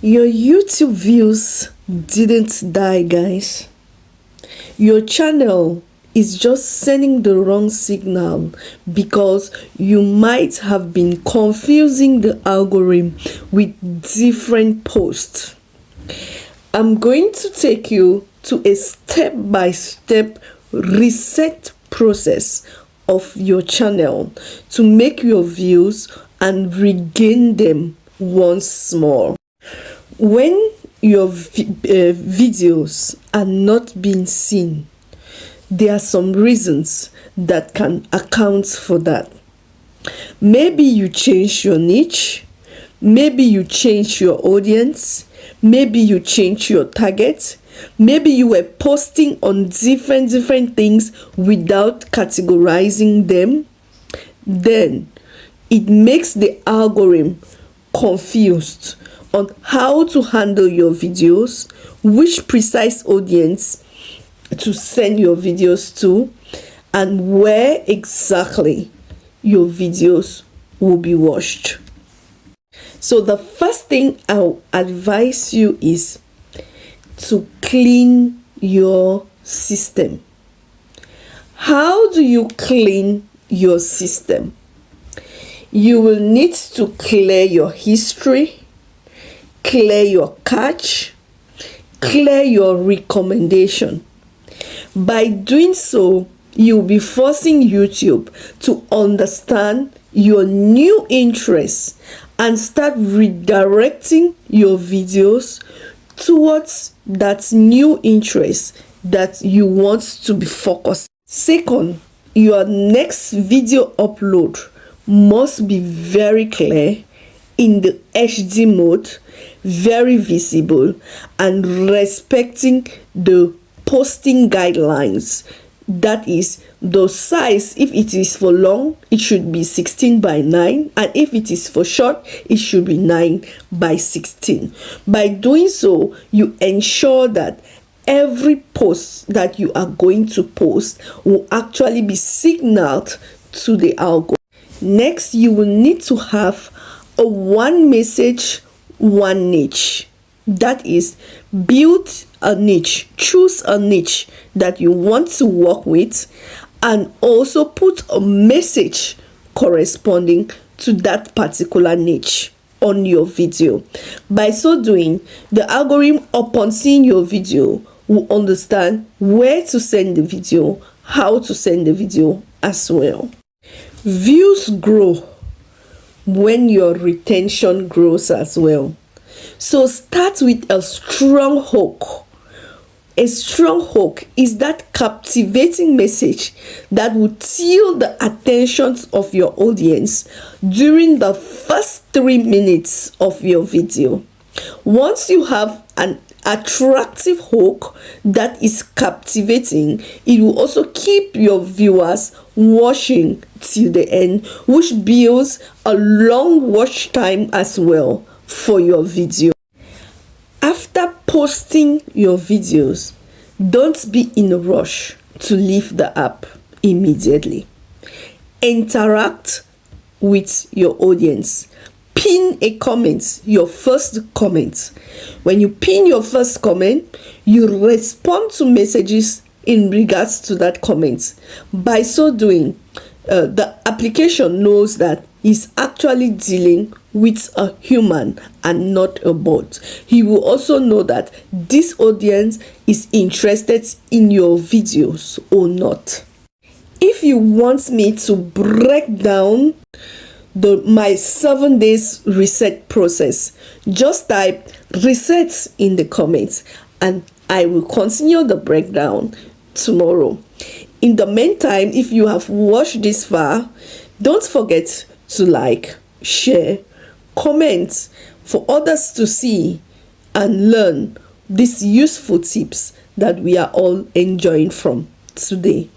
Your YouTube views didn't die, guys. Your channel is just sending the wrong signal because you might have been confusing the algorithm with different posts. I'm going to take you to a step-by-step reset process of your channel to make your views and regain them once more. When your videos are not being seen, there are some reasons that can account for that. Maybe you change your niche, maybe you change your audience, maybe you change your target, maybe you were posting on different things without categorizing them. Then it makes the algorithm confused on how to handle your videos, which precise audience to send your videos to, and where exactly your videos will be watched. So the first thing I'll advise you is to clean your system. How do you clean your system? You will need to clear your history, clear your cache, clear your recommendation. By doing so, you'll be forcing YouTube to understand your new interests and start redirecting your videos towards that new interest that you want to be focused. Second, your next video upload must be very clear, in the HD mode, very visible, and respecting the posting guidelines. That is, the size, if it is for long, it should be 16:9, and if it is for short, it should be 9:16. By doing so, you ensure that every post that you are going to post will actually be signaled to the algorithm. Next, you will need to have a one message, one niche. That is, build a niche, choose a niche that you want to work with, and also put a message corresponding to that particular niche on your video. By so doing, the algorithm, upon seeing your video, will understand where to send the video, how to send the video as well. Views grow when your retention grows as well. So start with a strong hook. A strong hook is that captivating message that will steal the attention of your audience during the first 3 minutes of your video. Once you have an attractive hook that is captivating, it will also keep your viewers watching till the end, which builds a long watch time as well for your video. After posting your videos, don't be in a rush to leave the app immediately. Interact with your audience. Pin a comment, your first comment. When you pin your first comment, you respond to messages in regards to that comment. By so doing, the application knows that he's actually dealing with a human and not a bot. He will also know that this audience is interested in your videos or not. If you want me to break down my 7 days reset process, just type reset in the comments and I will continue the breakdown tomorrow. In the meantime, if you have watched this far, don't forget to like, share, comment for others to see and learn these useful tips that we are all enjoying from today.